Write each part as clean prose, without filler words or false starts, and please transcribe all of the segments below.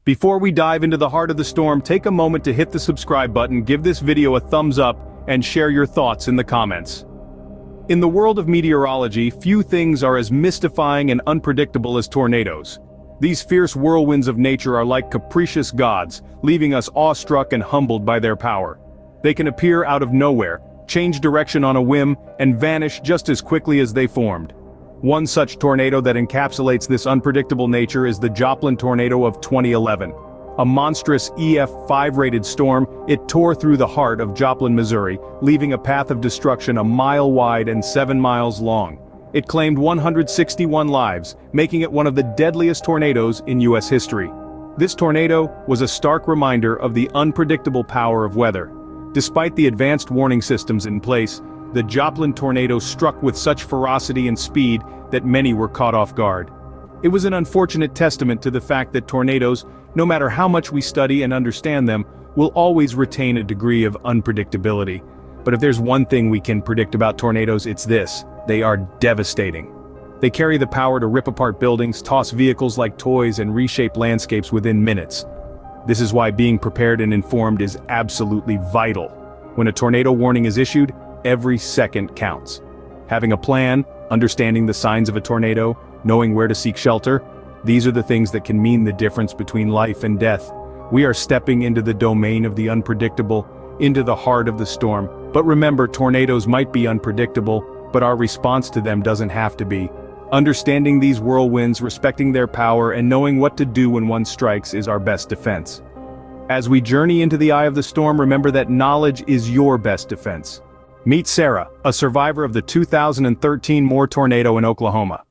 Before we dive into the heart of the storm, take a moment to hit the subscribe button, give this video a thumbs up, and share your thoughts in the comments. In the world of meteorology, few things are as mystifying and unpredictable as tornadoes. These fierce whirlwinds of nature are like capricious gods, leaving us awestruck and humbled by their power. They can appear out of nowhere, change direction on a whim, and vanish just as quickly as they formed. One such tornado that encapsulates this unpredictable nature is the Joplin tornado of 2011. A monstrous EF5 rated storm, it tore through the heart of Joplin, Missouri, leaving a path of destruction a mile wide and 7 miles long. It claimed 161 lives, making it one of the deadliest tornadoes in U.S. history. This tornado was a stark reminder of the unpredictable power of weather. Despite the advanced warning systems in place, the Joplin tornado struck with such ferocity and speed that many were caught off guard. It was an unfortunate testament to the fact that tornadoes, no matter how much we study and understand them, will always retain a degree of unpredictability. But if there's one thing we can predict about tornadoes, it's this: they are devastating. They carry the power to rip apart buildings, toss vehicles like toys, and reshape landscapes within minutes. This is why being prepared and informed is absolutely vital. When a tornado warning is issued, every second counts. Having a plan, understanding the signs of a tornado, knowing where to seek shelter, these are the things that can mean the difference between life and death. We are stepping into the domain of the unpredictable, into the heart of the storm. But remember, tornadoes might be unpredictable, but our response to them doesn't have to be. Understanding these whirlwinds, respecting their power, and knowing what to do when one strikes is our best defense. As we journey into the eye of the storm, remember that knowledge is your best defense. Meet Sarah, a survivor of the 2013 Moore tornado in Oklahoma.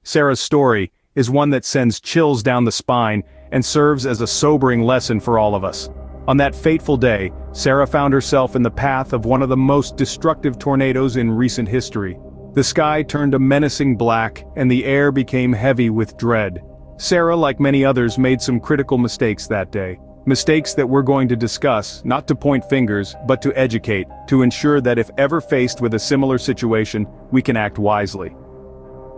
Sarah's story is one that sends chills down the spine and serves as a sobering lesson for all of us. On that fateful day, Sarah found herself in the path of one of the most destructive tornadoes in recent history. The sky turned a menacing black, and the air became heavy with dread. Sarah, like many others, made some critical mistakes that day. Mistakes that we're going to discuss, not to point fingers, but to educate, to ensure that if ever faced with a similar situation, we can act wisely.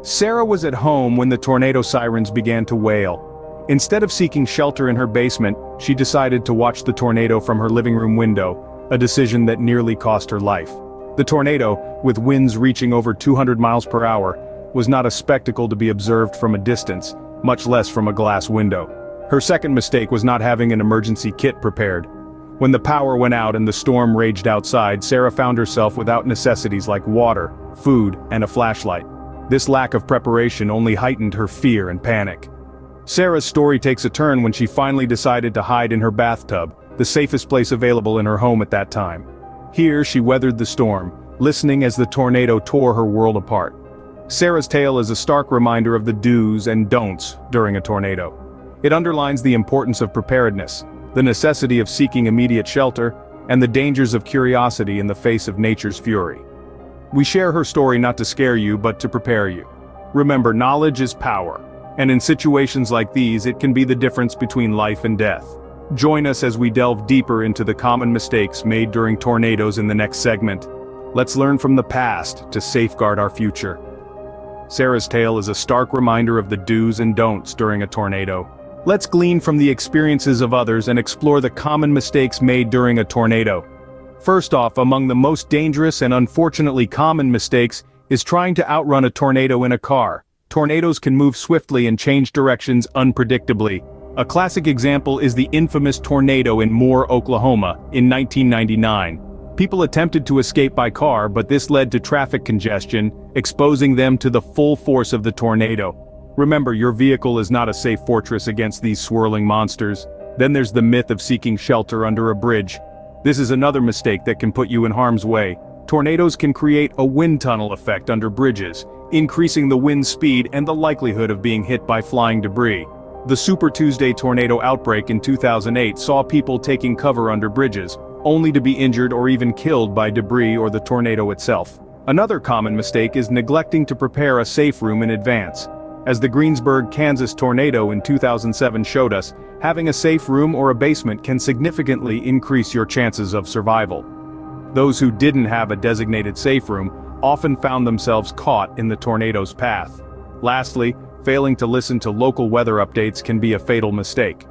Sarah was at home when the tornado sirens began to wail. Instead of seeking shelter in her basement, she decided to watch the tornado from her living room window, a decision that nearly cost her life. The tornado, with winds reaching over 200 miles per hour, was not a spectacle to be observed from a distance, much less from a glass window. Her second mistake was not having an emergency kit prepared. When the power went out and the storm raged outside, Sarah found herself without necessities like water, food, and a flashlight. This lack of preparation only heightened her fear and panic. Sarah's story takes a turn when she finally decided to hide in her bathtub, the safest place available in her home at that time. Here she weathered the storm, listening as the tornado tore her world apart. Sarah's tale is a stark reminder of the do's and don'ts during a tornado. It underlines the importance of preparedness, the necessity of seeking immediate shelter, and the dangers of curiosity in the face of nature's fury. We share her story not to scare you but to prepare you. Remember, knowledge is power, and in situations like these it can be the difference between life and death. Join us as we delve deeper into the common mistakes made during tornadoes in the next segment. Let's learn from the past to safeguard our future. Sarah's tale is a stark reminder of the do's and don'ts during a tornado. Let's glean from the experiences of others and explore the common mistakes made during a tornado. First off, among the most dangerous and unfortunately common mistakes is trying to outrun a tornado in a car. Tornadoes can move swiftly and change directions unpredictably. A classic example is the infamous tornado in Moore, Oklahoma, in 1999. People attempted to escape by car, but this led to traffic congestion, exposing them to the full force of the tornado. Remember, your vehicle is not a safe fortress against these swirling monsters. Then there's the myth of seeking shelter under a bridge. This is another mistake that can put you in harm's way. Tornadoes can create a wind tunnel effect under bridges, increasing the wind speed and the likelihood of being hit by flying debris. The Super Tuesday tornado outbreak in 2008 saw people taking cover under bridges, only to be injured or even killed by debris or the tornado itself. Another common mistake is neglecting to prepare a safe room in advance. As the Greensburg, Kansas tornado in 2007 showed us, having a safe room or a basement can significantly increase your chances of survival. Those who didn't have a designated safe room often found themselves caught in the tornado's path. Lastly, failing to listen to local weather updates can be a fatal mistake.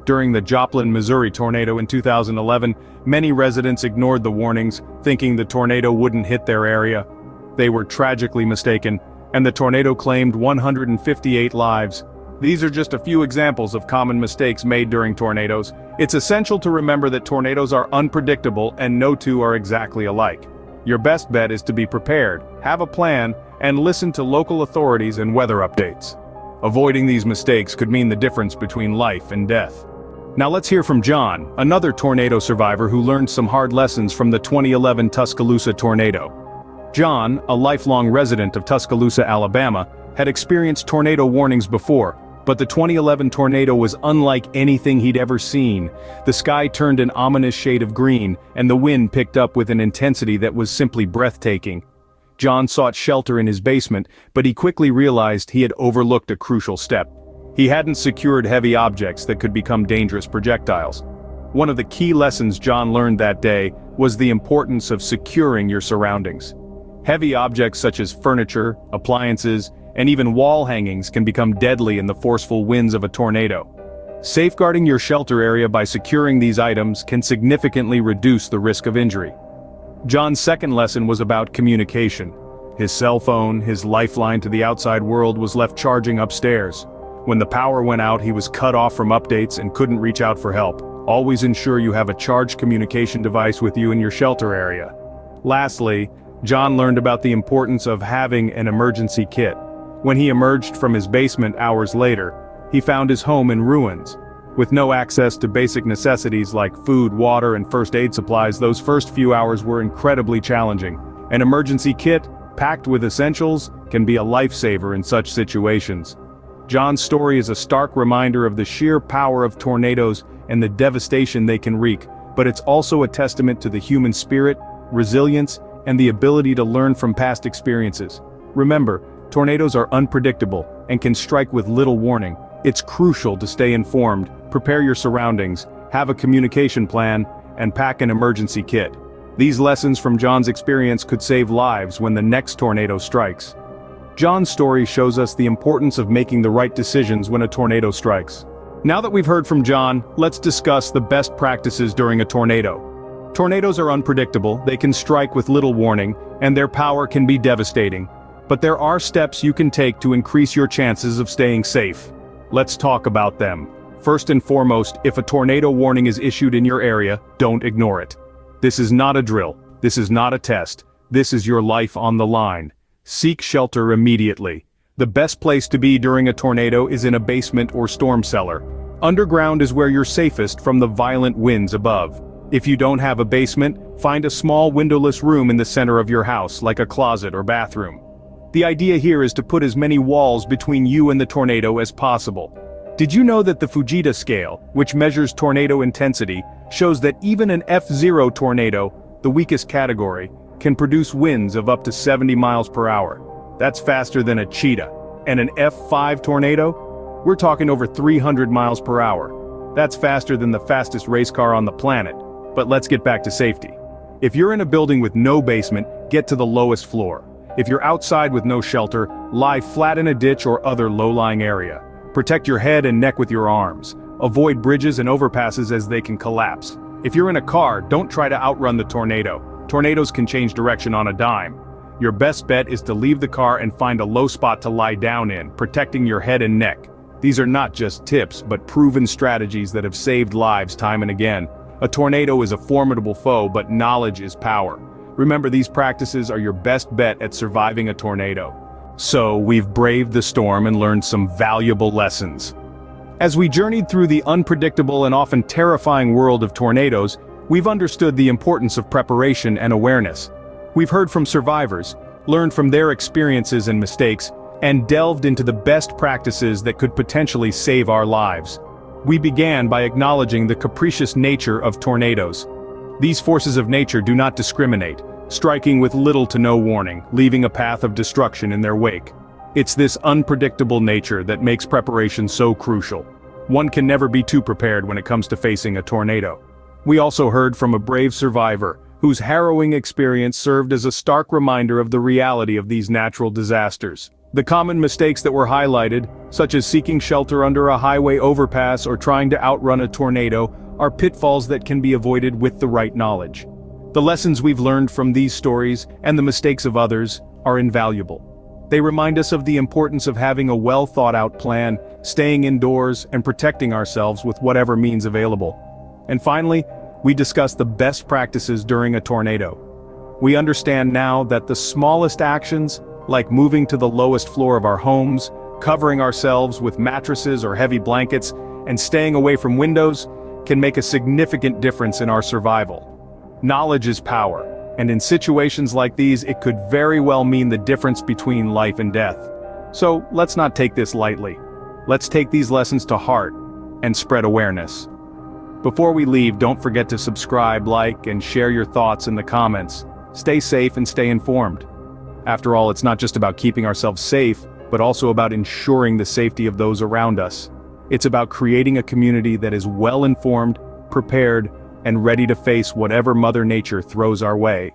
During the Joplin, Missouri tornado in 2011, many residents ignored the warnings, thinking the tornado wouldn't hit their area. They were tragically mistaken, and the tornado claimed 158 lives. These are just a few examples of common mistakes made during tornadoes. It's essential to remember that tornadoes are unpredictable and no two are exactly alike. Your best bet is to be prepared, have a plan, and listen to local authorities and weather updates. Avoiding these mistakes could mean the difference between life and death. Now let's hear from John, another tornado survivor who learned some hard lessons from the 2011 Tuscaloosa tornado. John, a lifelong resident of Tuscaloosa, Alabama, had experienced tornado warnings before, but the 2011 tornado was unlike anything he'd ever seen. The sky turned an ominous shade of green, and the wind picked up with an intensity that was simply breathtaking. John sought shelter in his basement, but he quickly realized he had overlooked a crucial step. He hadn't secured heavy objects that could become dangerous projectiles. One of the key lessons John learned that day was the importance of securing your surroundings. Heavy objects such as furniture, appliances, and even wall hangings can become deadly in the forceful winds of a tornado. Safeguarding your shelter area by securing these items can significantly reduce the risk of injury. John's second lesson was about communication. His cell phone, his lifeline to the outside world, was left charging upstairs. When the power went out, he was cut off from updates and couldn't reach out for help. Always ensure you have a charged communication device with you in your shelter area. Lastly, John learned about the importance of having an emergency kit. When he emerged from his basement hours later, he found his home in ruins. With no access to basic necessities like food, water, and first aid supplies, those first few hours were incredibly challenging. An emergency kit, packed with essentials, can be a lifesaver in such situations. John's story is a stark reminder of the sheer power of tornadoes and the devastation they can wreak, but it's also a testament to the human spirit, resilience, and the ability to learn from past experiences. Remember, tornadoes are unpredictable and can strike with little warning. It's crucial to stay informed, prepare your surroundings, have a communication plan, and pack an emergency kit. These lessons from John's experience could save lives when the next tornado strikes. John's story shows us the importance of making the right decisions when a tornado strikes. Now that we've heard from John, let's discuss the best practices during a tornado. Tornadoes are unpredictable, they can strike with little warning, and their power can be devastating. But there are steps you can take to increase your chances of staying safe. Let's talk about them. First and foremost, if a tornado warning is issued in your area, don't ignore it. This is not a drill. This is not a test. This is your life on the line. Seek shelter immediately. The best place to be during a tornado is in a basement or storm cellar. Underground is where you're safest from the violent winds above. If you don't have a basement, find a small windowless room in the center of your house, like a closet or bathroom. The idea here is to put as many walls between you and the tornado as possible. Did you know that the Fujita scale, which measures tornado intensity, shows that even an F0 tornado, the weakest category, can produce winds of up to 70 miles per hour. That's faster than a cheetah. And an F5 tornado? We're talking over 300 miles per hour. That's faster than the fastest race car on the planet. But let's get back to safety. If you're in a building with no basement, get to the lowest floor. If you're outside with no shelter, lie flat in a ditch or other low-lying area. Protect your head and neck with your arms. Avoid bridges and overpasses as they can collapse. If you're in a car, don't try to outrun the tornado. Tornadoes can change direction on a dime. Your best bet is to leave the car and find a low spot to lie down in, protecting your head and neck. These are not just tips, but proven strategies that have saved lives time and again. A tornado is a formidable foe, but knowledge is power. Remember, these practices are your best bet at surviving a tornado. So, we've braved the storm and learned some valuable lessons. As we journeyed through the unpredictable and often terrifying world of tornadoes, we've understood the importance of preparation and awareness. We've heard from survivors, learned from their experiences and mistakes, and delved into the best practices that could potentially save our lives. We began by acknowledging the capricious nature of tornadoes. These forces of nature do not discriminate, striking with little to no warning, leaving a path of destruction in their wake. It's this unpredictable nature that makes preparation so crucial. One can never be too prepared when it comes to facing a tornado. We also heard from a brave survivor, whose harrowing experience served as a stark reminder of the reality of these natural disasters. The common mistakes that were highlighted, such as seeking shelter under a highway overpass or trying to outrun a tornado, are pitfalls that can be avoided with the right knowledge. The lessons we've learned from these stories, and the mistakes of others, are invaluable. They remind us of the importance of having a well-thought-out plan, staying indoors, and protecting ourselves with whatever means available. And finally, we discuss the best practices during a tornado. We understand now that the smallest actions, like moving to the lowest floor of our homes, covering ourselves with mattresses or heavy blankets, and staying away from windows, can make a significant difference in our survival. Knowledge is power, and in situations like these it could very well mean the difference between life and death. So let's not take this lightly. Let's take these lessons to heart and spread awareness. Before we leave, don't forget to subscribe, like, and share your thoughts in the comments. Stay safe and stay informed. After all, it's not just about keeping ourselves safe, but also about ensuring the safety of those around us. It's about creating a community that is well-informed, prepared, and ready to face whatever Mother Nature throws our way.